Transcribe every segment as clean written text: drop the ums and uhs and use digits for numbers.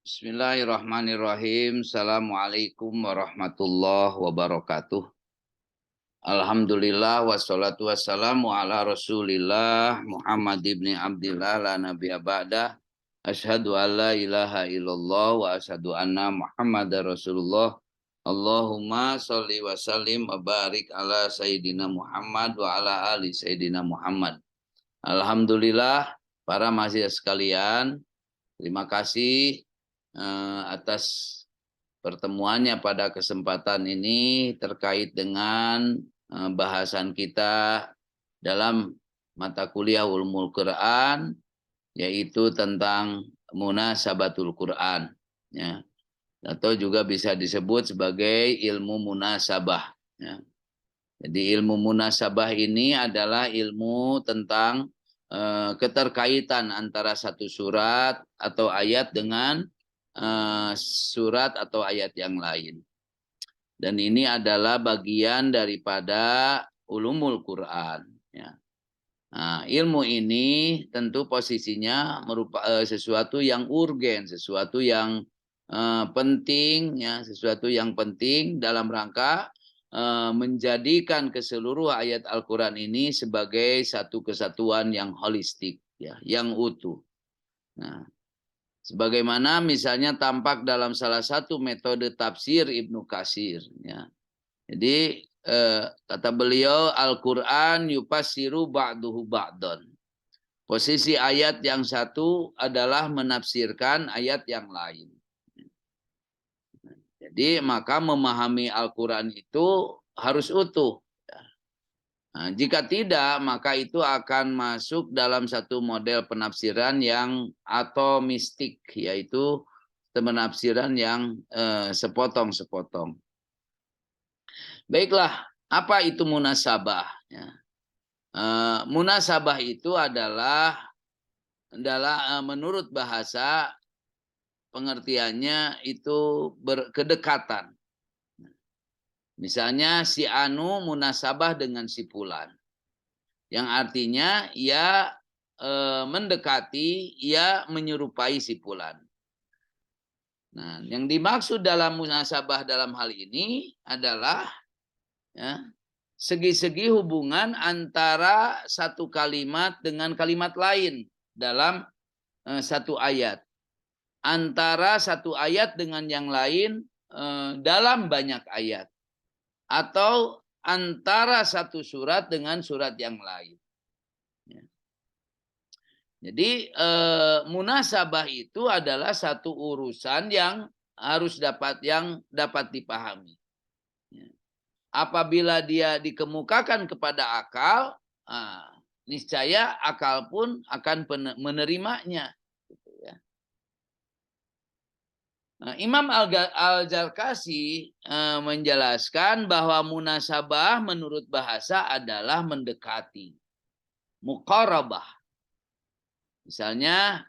Bismillahirrahmanirrahim. Assalamualaikum warahmatullahi wabarakatuh. Alhamdulillah wassalatu wassalamu ala Rasulillah Muhammad ibni Abdillah la nabiyya ba'dah. Asyhadu an la ilaha illallah wa asyhadu anna Muhammadar Rasulullah. Allahumma sholli wa sallim wa barik ala Sayyidina Muhammad wa ala ali Sayyidina Muhammad. Alhamdulillah para mahasiswa sekalian, terima kasih atas pertemuannya pada kesempatan ini terkait dengan bahasan kita dalam mata kuliah Ulumul Quran, yaitu tentang munasabatul Quran, ya, atau juga bisa disebut sebagai ilmu munasabah. Ya. Jadi ilmu munasabah ini adalah ilmu tentang keterkaitan antara satu surat atau ayat dengan surat atau ayat yang lain. Dan ini adalah bagian daripada ulumul Quran. Ya. Nah, ilmu ini tentu posisinya merupakan sesuatu yang urgen, sesuatu yang penting, ya, sesuatu yang penting dalam rangka menjadikan keseluruh ayat Al-Quran ini sebagai satu kesatuan yang holistik, ya, yang utuh. Nah, sebagaimana misalnya tampak dalam salah satu metode tafsir Ibnu Katsir. Ya. Jadi kata beliau, Al-Quran yufassiru ba'duhu ba'don. Posisi ayat yang satu adalah menafsirkan ayat yang lain. Jadi maka memahami Al-Quran itu harus utuh. Nah, jika tidak, maka itu akan masuk dalam satu model penafsiran yang atomistik, yaitu penafsiran yang sepotong-sepotong. Baiklah, apa itu munasabah? Ya. Munasabah itu adalah menurut bahasa pengertiannya itu berkedekatan. Misalnya si Anu munasabah dengan si Fulan. Yang artinya ia mendekati, ia menyerupai si Fulan. Nah, yang dimaksud dalam munasabah dalam hal ini adalah ya, segi-segi hubungan antara satu kalimat dengan kalimat lain dalam satu ayat. Antara satu ayat dengan yang lain dalam banyak ayat. Atau antara satu surat dengan surat yang lain. Ya. Jadi munasabah itu adalah satu urusan yang harus dapat dipahami. Ya. Apabila dia dikemukakan kepada akal, niscaya akal pun akan menerimanya. Imam Al-Jarkasi menjelaskan bahwa munasabah menurut bahasa adalah mendekati. Muqarabah. Misalnya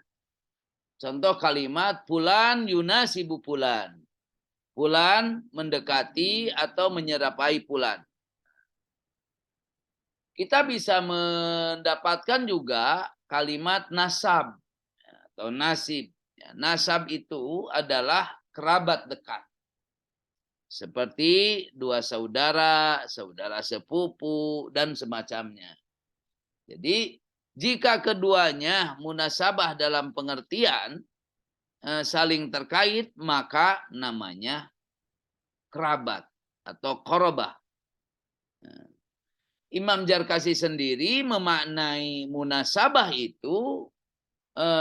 contoh kalimat fulan yunasibu fulan. Fulan mendekati atau menyerapai fulan. Kita bisa mendapatkan juga kalimat nasab atau nasib. Nasab itu adalah kerabat dekat. Seperti dua saudara, saudara sepupu, dan semacamnya. Jadi, jika keduanya munasabah dalam pengertian saling terkait, maka namanya kerabat atau korobah. Imam Jarkasi sendiri memaknai munasabah itu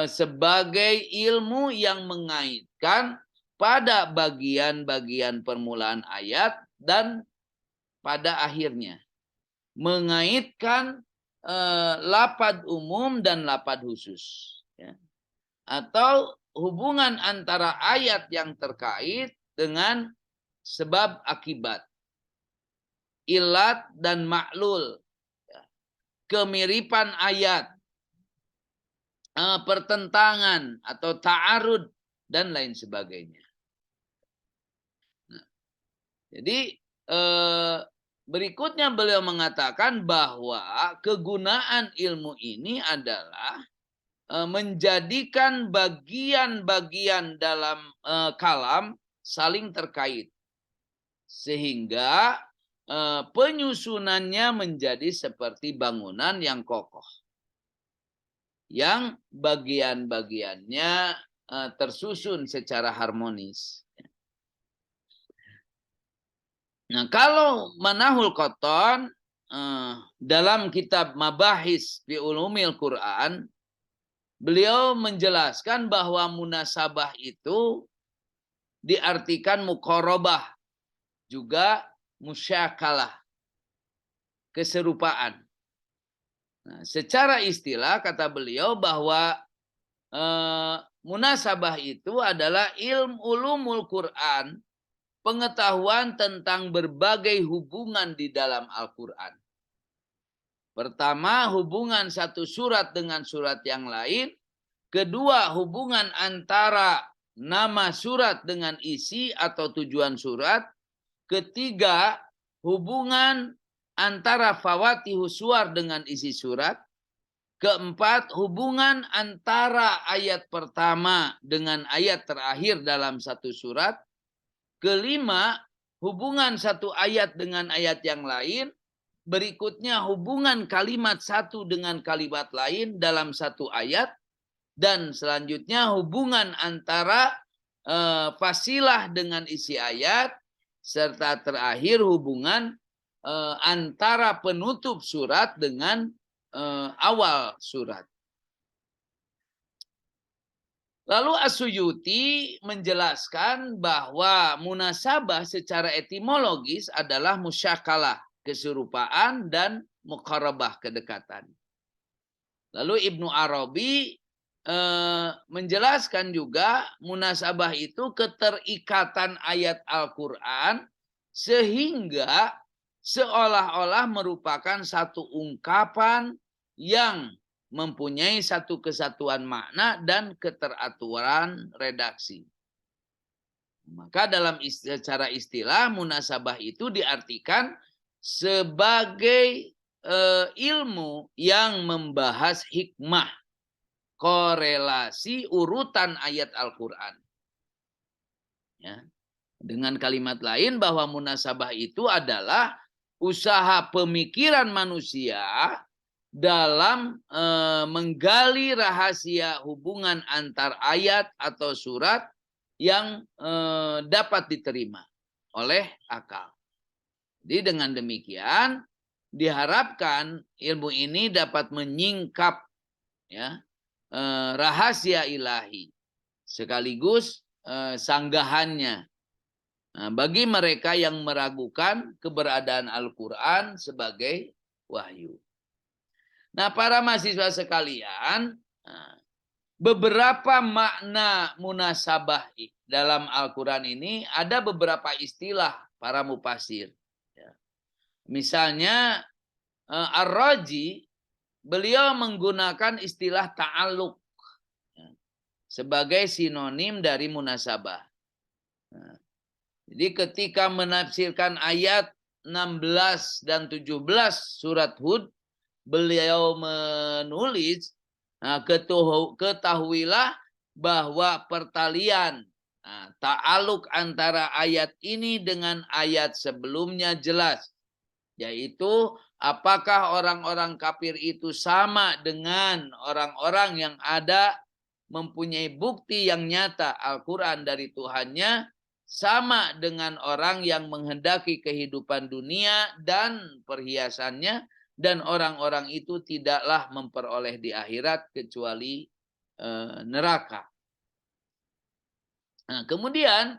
sebagai ilmu yang mengaitkan pada bagian-bagian permulaan ayat dan pada akhirnya. Mengaitkan lapad umum dan lapad khusus. Ya. Atau hubungan antara ayat yang terkait dengan sebab akibat. Ilat dan maklul. Ya. Kemiripan ayat. Pertentangan atau ta'arud dan lain sebagainya. Nah, jadi berikutnya beliau mengatakan bahwa kegunaan ilmu ini adalah menjadikan bagian-bagian dalam kalam saling terkait. Sehingga penyusunannya menjadi seperti bangunan yang kokoh. Yang bagian-bagiannya tersusun secara harmonis. Nah, kalau Manahul Qattan dalam kitab Mabahis fi Ulumil Quran, beliau menjelaskan bahwa munasabah itu diartikan muqarabah, juga musyakalah, keserupaan. Nah, secara istilah kata beliau bahwa munasabah itu adalah ulumul Quran, pengetahuan tentang berbagai hubungan di dalam Al-Quran. Pertama, hubungan satu surat dengan surat yang lain. Kedua, hubungan antara nama surat dengan isi atau tujuan surat. Ketiga, hubungan antara fawatihus suwar dengan isi surat. Keempat, hubungan antara ayat pertama dengan ayat terakhir dalam satu surat. Kelima, hubungan satu ayat dengan ayat yang lain. Berikutnya, hubungan kalimat satu dengan kalimat lain dalam satu ayat. Dan selanjutnya, hubungan antara fasilah dengan isi ayat. Serta terakhir, hubungan antara penutup surat dengan awal surat. Lalu As-Suyuti menjelaskan bahwa munasabah secara etimologis adalah musyakalah, keserupaan, dan muqarabah, kedekatan. Lalu Ibnu Arabi menjelaskan juga munasabah itu keterikatan ayat Al-Quran sehingga seolah-olah merupakan satu ungkapan yang mempunyai satu kesatuan makna dan keteraturan redaksi. Maka dalam secara istilah munasabah itu diartikan sebagai ilmu yang membahas hikmah, korelasi urutan ayat Al-Quran. Ya. Dengan kalimat lain bahwa munasabah itu adalah usaha pemikiran manusia dalam menggali rahasia hubungan antar ayat atau surat yang dapat diterima oleh akal. Jadi dengan demikian diharapkan ilmu ini dapat menyingkap ya, rahasia ilahi sekaligus sanggahannya bagi mereka yang meragukan keberadaan Al-Quran sebagai wahyu. Nah, para mahasiswa sekalian, beberapa makna munasabah dalam Al-Quran ini ada beberapa istilah para mufasir. Misalnya Ar-Raji, beliau menggunakan istilah ta'alluq sebagai sinonim dari munasabah. Jadi ketika menafsirkan ayat 16 dan 17 surat Hud, beliau menulis, ketahuilah bahwa pertalian ta'aluk antara ayat ini dengan ayat sebelumnya jelas. Yaitu apakah orang-orang kafir itu sama dengan orang-orang yang ada mempunyai bukti yang nyata Al-Quran dari Tuhannya, sama dengan orang yang menghendaki kehidupan dunia dan perhiasannya, dan orang-orang itu tidaklah memperoleh di akhirat kecuali neraka. Nah, kemudian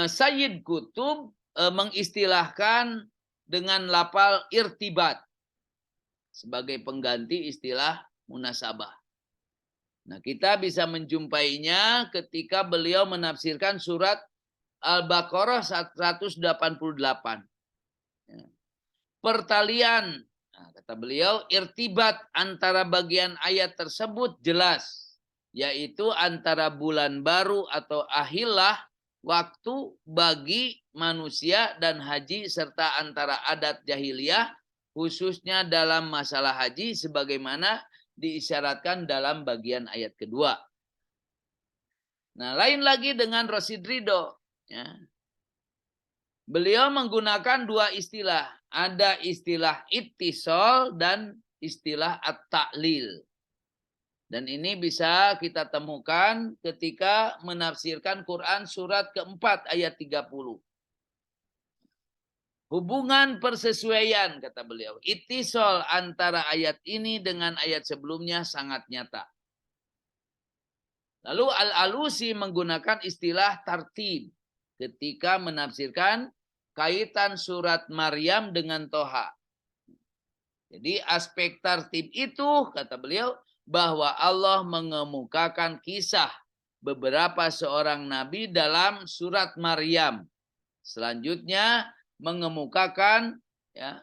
Sayyid Qutb mengistilahkan dengan lafal irtibat sebagai pengganti istilah munasabah. Nah, kita bisa menjumpainya ketika beliau menafsirkan surat Al-Baqarah 188. Pertalian, kata beliau, irtibat antara bagian ayat tersebut jelas, yaitu antara bulan baru atau ahillah, waktu bagi manusia dan haji, serta antara adat jahiliyah, khususnya dalam masalah haji, sebagaimana diisyaratkan dalam bagian ayat kedua. Nah, lain lagi dengan Rasid Ridho. Ya. Beliau menggunakan dua istilah. Ada istilah ittisal dan istilah at-ta'lil. Dan ini bisa kita temukan ketika menafsirkan Quran surat keempat ayat 30. Hubungan persesuaian, kata beliau. Ittisal antara ayat ini dengan ayat sebelumnya sangat nyata. Lalu Al-Alusi menggunakan istilah tartib ketika menafsirkan kaitan surat Maryam dengan Toha. Jadi aspek tartib itu, kata beliau, bahwa Allah mengemukakan kisah beberapa seorang nabi dalam surat Maryam. Selanjutnya mengemukakan ya,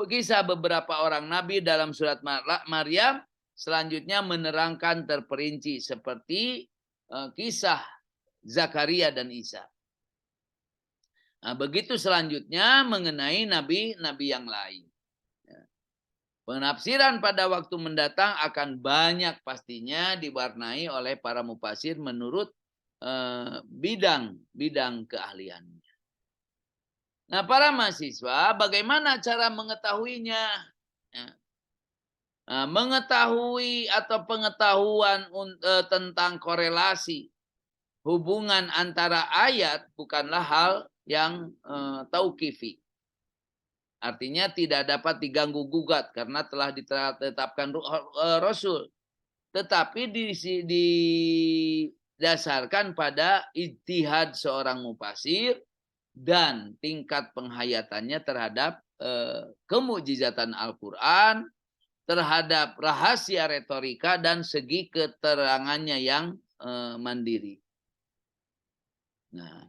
kisah beberapa orang nabi dalam surat Maryam. Selanjutnya menerangkan terperinci seperti kisah Zakaria dan Isa. Nah, begitu selanjutnya mengenai nabi-nabi yang lain. Penafsiran pada waktu mendatang akan banyak pastinya diwarnai oleh para mufasir menurut bidang keahliannya. Nah, para mahasiswa, bagaimana cara mengetahuinya? Nah, mengetahui atau pengetahuan tentang korelasi hubungan antara ayat bukanlah hal yang tauqifi. Artinya tidak dapat diganggu gugat karena telah ditetapkan Rasul. Tetapi didasarkan pada ijtihad seorang mufasir dan tingkat penghayatannya terhadap kemukjizatan Al-Quran, terhadap rahasia retorika dan segi keterangannya yang mandiri. Nah,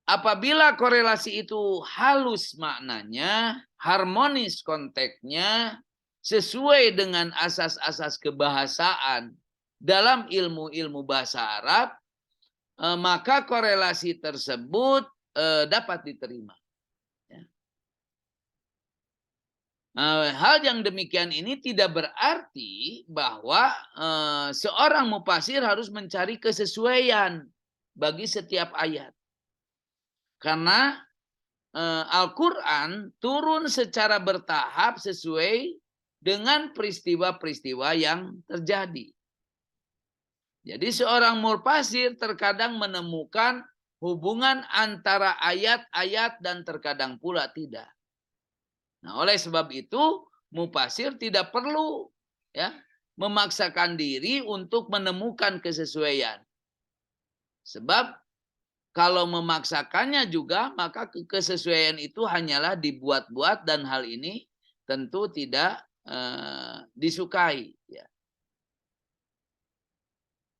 apabila korelasi itu halus maknanya, harmonis konteksnya, sesuai dengan asas-asas kebahasaan dalam ilmu-ilmu bahasa Arab, maka korelasi tersebut dapat diterima. Hal yang demikian ini tidak berarti bahwa seorang mufasir harus mencari kesesuaian bagi setiap ayat. Karena Al-Quran turun secara bertahap sesuai dengan peristiwa-peristiwa yang terjadi. Jadi seorang mufasir terkadang menemukan hubungan antara ayat-ayat dan terkadang pula tidak. Nah, oleh sebab itu mufasir tidak perlu ya memaksakan diri untuk menemukan kesesuaian. Sebab kalau memaksakannya juga maka kesesuaian itu hanyalah dibuat-buat dan hal ini tentu tidak disukai. Ya.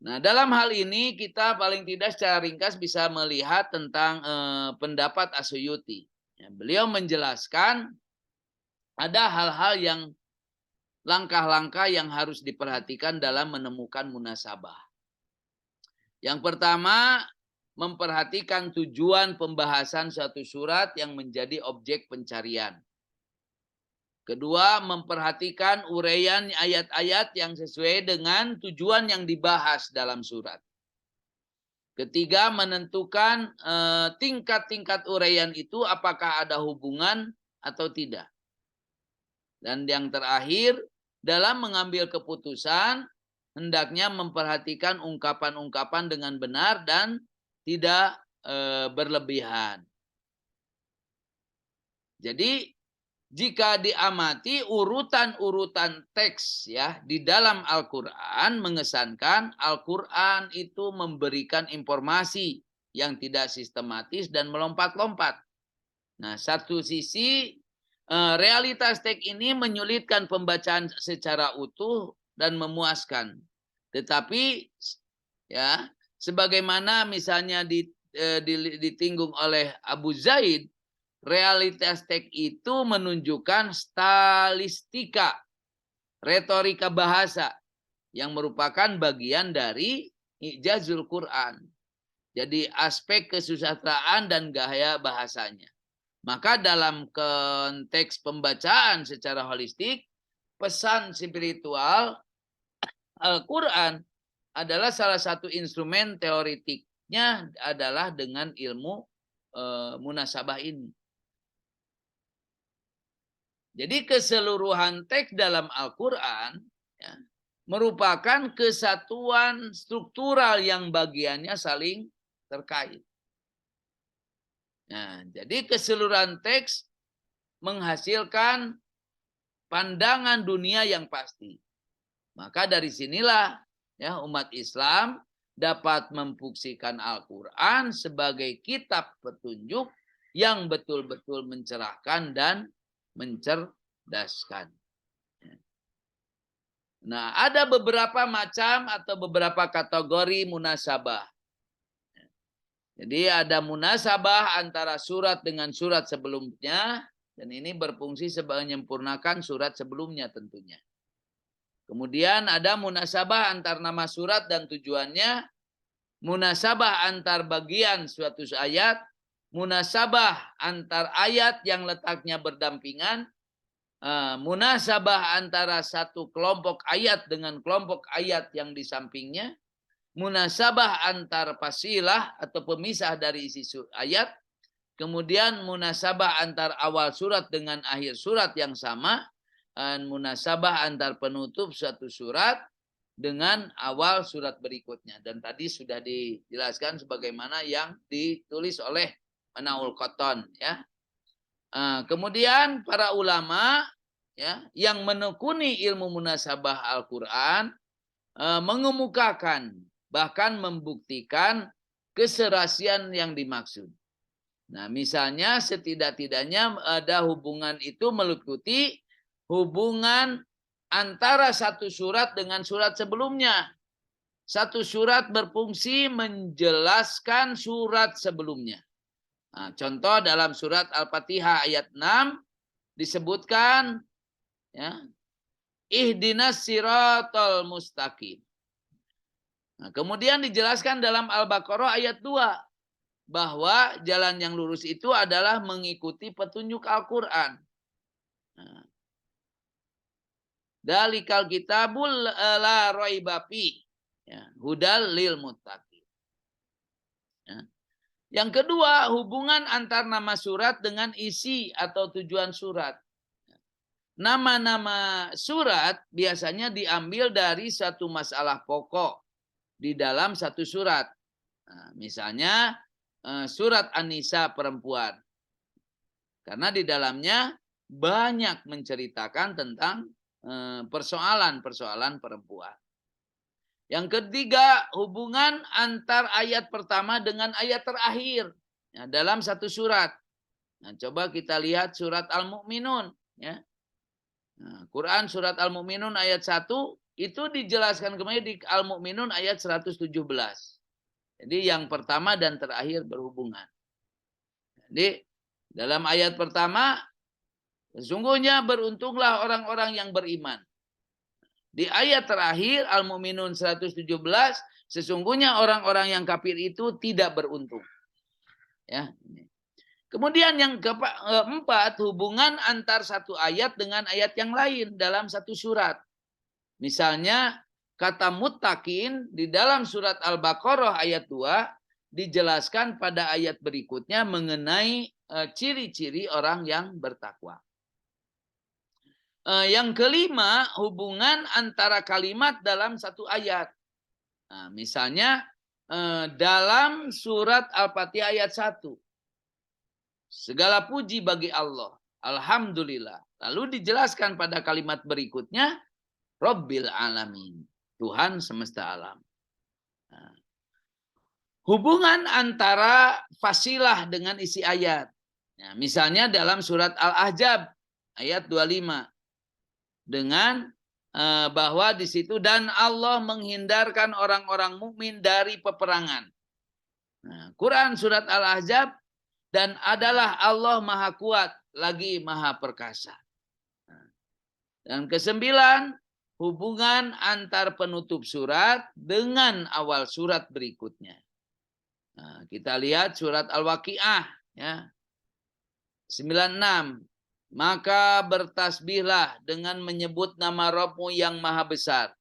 Nah, dalam hal ini kita paling tidak secara ringkas bisa melihat tentang pendapat As-Suyuti. Ya, beliau menjelaskan ada hal-hal yang langkah-langkah yang harus diperhatikan dalam menemukan munasabah. Yang pertama, memperhatikan tujuan pembahasan suatu surat yang menjadi objek pencarian. Kedua, memperhatikan uraian ayat-ayat yang sesuai dengan tujuan yang dibahas dalam surat. Ketiga, menentukan tingkat-tingkat uraian itu apakah ada hubungan atau tidak. Dan yang terakhir, dalam mengambil keputusan, hendaknya memperhatikan ungkapan-ungkapan dengan benar dan tidak berlebihan. Jadi, jika diamati urutan-urutan teks ya di dalam Al-Quran mengesankan Al-Quran itu memberikan informasi yang tidak sistematis dan melompat-lompat. Nah, satu sisi realitas teks ini menyulitkan pembacaan secara utuh dan memuaskan. Tetapi ya sebagaimana misalnya ditinggung oleh Abu Zaid, realitas teks itu menunjukkan stalistika, retorika bahasa yang merupakan bagian dari ijazul Quran. Jadi aspek kesusastraan dan gaya bahasanya. Maka dalam konteks pembacaan secara holistik, pesan spiritual, Al-Quran adalah salah satu instrumen teoretiknya adalah dengan ilmu munasabah ini. Jadi keseluruhan teks dalam Al-Quran ya, merupakan kesatuan struktural yang bagiannya saling terkait. Nah, jadi keseluruhan teks menghasilkan pandangan dunia yang pasti. Maka dari sinilah ya, umat Islam dapat memfungsikan Al-Quran sebagai kitab petunjuk yang betul-betul mencerahkan dan mencerdaskan. Nah, ada beberapa macam atau beberapa kategori munasabah. Jadi ada munasabah antara surat dengan surat sebelumnya, dan ini berfungsi sebagai menyempurnakan surat sebelumnya tentunya. Kemudian ada munasabah antar nama surat dan tujuannya, munasabah antar bagian suatu ayat, munasabah antar ayat yang letaknya berdampingan, munasabah antara satu kelompok ayat dengan kelompok ayat yang di sampingnya, munasabah antar fasilah atau pemisah dari isi ayat, kemudian munasabah antar awal surat dengan akhir surat yang sama, dan munasabah antar penutup suatu surat dengan awal surat berikutnya. Dan tadi sudah dijelaskan sebagaimana yang ditulis oleh Manaul Qattan ya. Kemudian para ulama ya yang menekuni ilmu munasabah Al-Qur'an mengemukakan bahkan membuktikan keserasian yang dimaksud. Nah, misalnya setidak-tidaknya ada hubungan itu meliputi hubungan antara satu surat dengan surat sebelumnya. Satu surat berfungsi menjelaskan surat sebelumnya. Nah, contoh dalam surat Al-Fatihah ayat 6 disebutkan ya, ihdinas siratal mustaqim. Nah, kemudian dijelaskan dalam Al-Baqarah ayat 2 bahwa jalan yang lurus itu adalah mengikuti petunjuk Al-Quran. Nah, dalikal kitabul la raiba fi ya, hudal lil muttaqin. Ya. Yang kedua, hubungan antar nama surat dengan isi atau tujuan surat. Nama-nama surat biasanya diambil dari satu masalah pokok di dalam satu surat. Nah, misalnya surat An-Nisa perempuan. Karena di dalamnya banyak menceritakan tentang persoalan-persoalan perempuan. Yang ketiga, hubungan antar ayat pertama dengan ayat terakhir ya, dalam satu surat. Nah, coba kita lihat surat Al-Mu'minun. Ya. Nah, Quran surat Al-Mu'minun ayat 1 itu dijelaskan kemudian di Al-Mu'minun ayat 117. Jadi yang pertama dan terakhir berhubungan. Jadi dalam ayat pertama, sesungguhnya beruntunglah orang-orang yang beriman. Di ayat terakhir Al-Mu'minun 117, sesungguhnya orang-orang yang kafir itu tidak beruntung. Ya. Kemudian yang keempat, hubungan antar satu ayat dengan ayat yang lain dalam satu surat. Misalnya kata muttaqin di dalam surat Al-Baqarah ayat 2 dijelaskan pada ayat berikutnya mengenai ciri-ciri orang yang bertakwa. Yang kelima, hubungan antara kalimat dalam satu ayat. Nah, misalnya dalam surat Al-Fatihah ayat 1. Segala puji bagi Allah. Alhamdulillah. Lalu dijelaskan pada kalimat berikutnya, Rabbil Alamin. Tuhan semesta alam. Nah, hubungan antara fasilah dengan isi ayat. Nah, misalnya dalam surat Al-Ahzab ayat 25. Dengan bahwa di situ dan Allah menghindarkan orang-orang mukmin dari peperangan. Nah, Quran surat Al-Ahzab dan adalah Allah Maha Kuat lagi Maha Perkasa. Nah, dan kesembilan, hubungan antar penutup surat dengan awal surat berikutnya. Nah, kita lihat surat Al-Waqiah ya. 96. maka bertasbihlah dengan menyebut nama Rabbmu yang maha besar.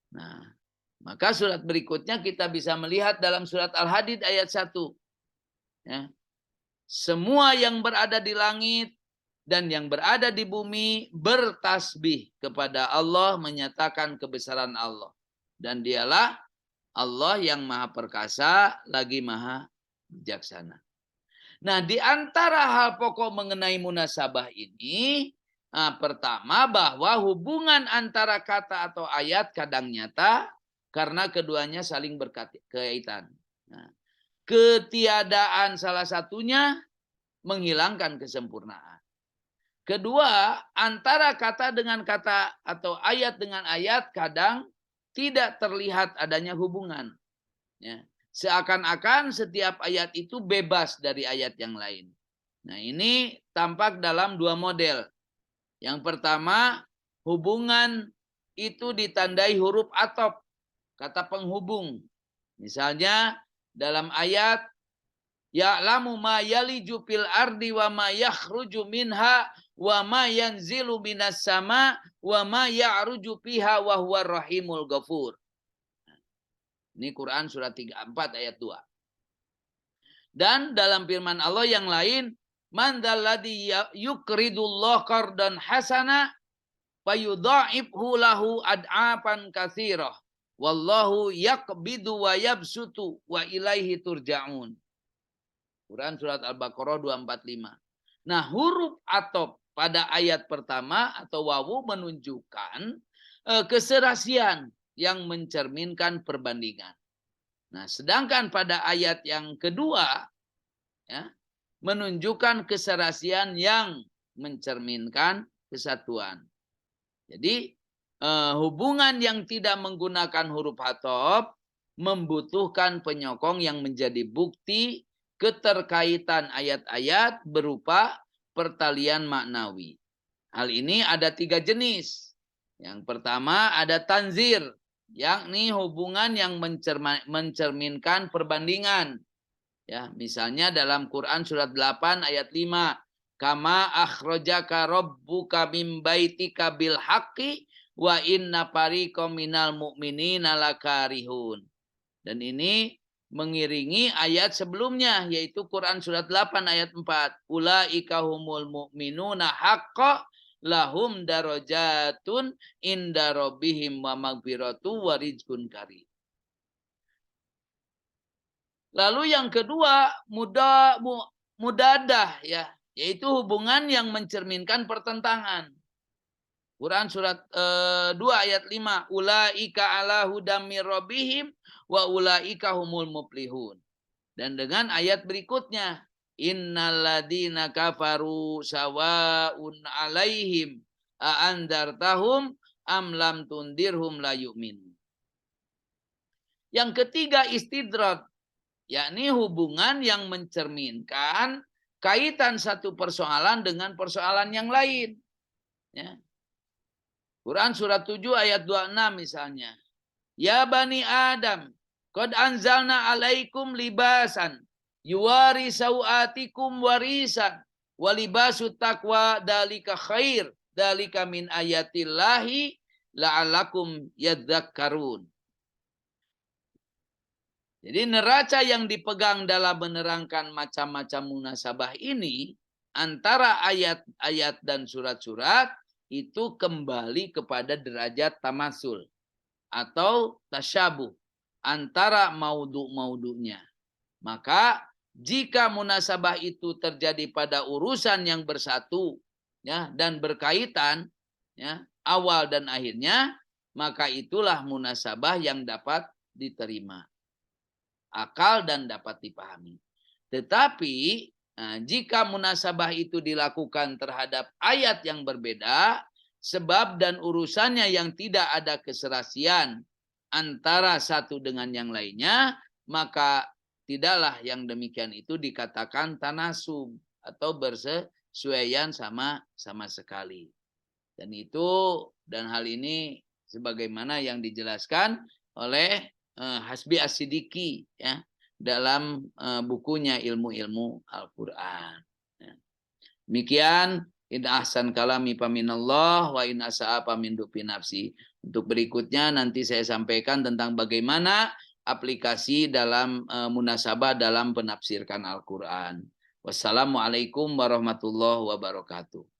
Nah, maka surat berikutnya kita bisa melihat dalam surat Al-Hadid ayat 1. Ya. Semua yang berada di langit dan yang berada di bumi bertasbih kepada Allah, menyatakan kebesaran Allah. Dan dialah Allah yang maha perkasa, lagi maha bijaksana. Nah, di antara hal pokok mengenai munasabah ini, pertama bahwa hubungan antara kata atau ayat kadang nyata karena keduanya saling berkaitan. Nah, ketiadaan salah satunya menghilangkan kesempurnaan. Kedua, antara kata dengan kata atau ayat dengan ayat kadang tidak terlihat adanya hubungan. Ya. Seakan-akan setiap ayat itu bebas dari ayat yang lain. Nah, ini tampak dalam dua model. Yang pertama, hubungan itu ditandai huruf atop, kata penghubung. Misalnya dalam ayat ya'lamu ma yaliju fil ardi wa ma yakhruju minha wa ma yanzilu minas sama wa ma ya'ruju fiha wa huwar rahimul ghafur. Ini Quran surat 34 ayat 2. Dan dalam firman Allah yang lain, man dzalladzi yuqridullah qardan hasana fayudha'ibhu lahu ad'afan katsirah wallahu yaqbidu wa yabsutu wa ilaihi turja'un. Quran surat Al-Baqarah 245. Nah, huruf atop pada ayat pertama atau wawu menunjukkan keserasian yang mencerminkan perbandingan. Nah, sedangkan pada ayat yang kedua ya, menunjukkan keserasian yang mencerminkan kesatuan. Jadi hubungan yang tidak menggunakan huruf atop membutuhkan penyokong yang menjadi bukti keterkaitan ayat-ayat berupa pertalian maknawi. Hal ini ada 3 jenis. Yang pertama ada tanzir, yakni hubungan yang mencerminkan perbandingan. Ya, misalnya dalam Quran surat 8 ayat 5, kama akhrajaka rabbuka min baitika bil haqqi wa inna fariqam minal mu'minina lakarihun. Dan ini mengiringi ayat sebelumnya yaitu Quran surat 8 ayat 4, ulaika humul mu'minuna haqqa lahum darajatun inda rabbihim wa maghfiratu wa rizqun karim. Lalu yang kedua mudadah ya, yaitu hubungan yang mencerminkan pertentangan. Quran surat 2 ayat 5, ulaika ala hudam mir rabbihim wa ulaika humul muflihun. Dan dengan ayat berikutnya, innalladzina kafaru sawaun alaihim a andartahum am lam tundirhum la yu'min. Yang ketiga istidrak, yakni hubungan yang mencerminkan kaitan satu persoalan dengan persoalan yang lain. Ya. Quran surat 7 ayat 26 misalnya. Ya bani Adam, qad anzalna alaikum libasan yuwari sawatikum warisan walibasut taqwa dalika khair dalika min ayatillahi la'alakum yadzakkarun. Jadi neraca yang dipegang dalam menerangkan macam-macam munasabah ini antara ayat-ayat dan surat-surat itu kembali kepada derajat tamasul atau tasyabuh antara maudhu-maudhunya. Maka jika munasabah itu terjadi pada urusan yang bersatu ya dan berkaitan ya awal dan akhirnya, maka itulah munasabah yang dapat diterima akal dan dapat dipahami. Tetapi jika munasabah itu dilakukan terhadap ayat yang berbeda, sebab dan urusannya yang tidak ada keserasian antara satu dengan yang lainnya, maka tidaklah yang demikian itu dikatakan tanasub atau bersesuaian sama sekali. Dan hal ini sebagaimana yang dijelaskan oleh Hasbi As-Siddiqi ya dalam bukunya Ilmu-Ilmu Al-Quran. Ya. Demikian In ahsan kalami paminallah wa in asa'a pamin dufi nafsi. Untuk berikutnya nanti saya sampaikan tentang bagaimana aplikasi dalam munasabah dalam penafsirkan Al-Qur'an. Wassalamualaikum warahmatullahi wabarakatuh.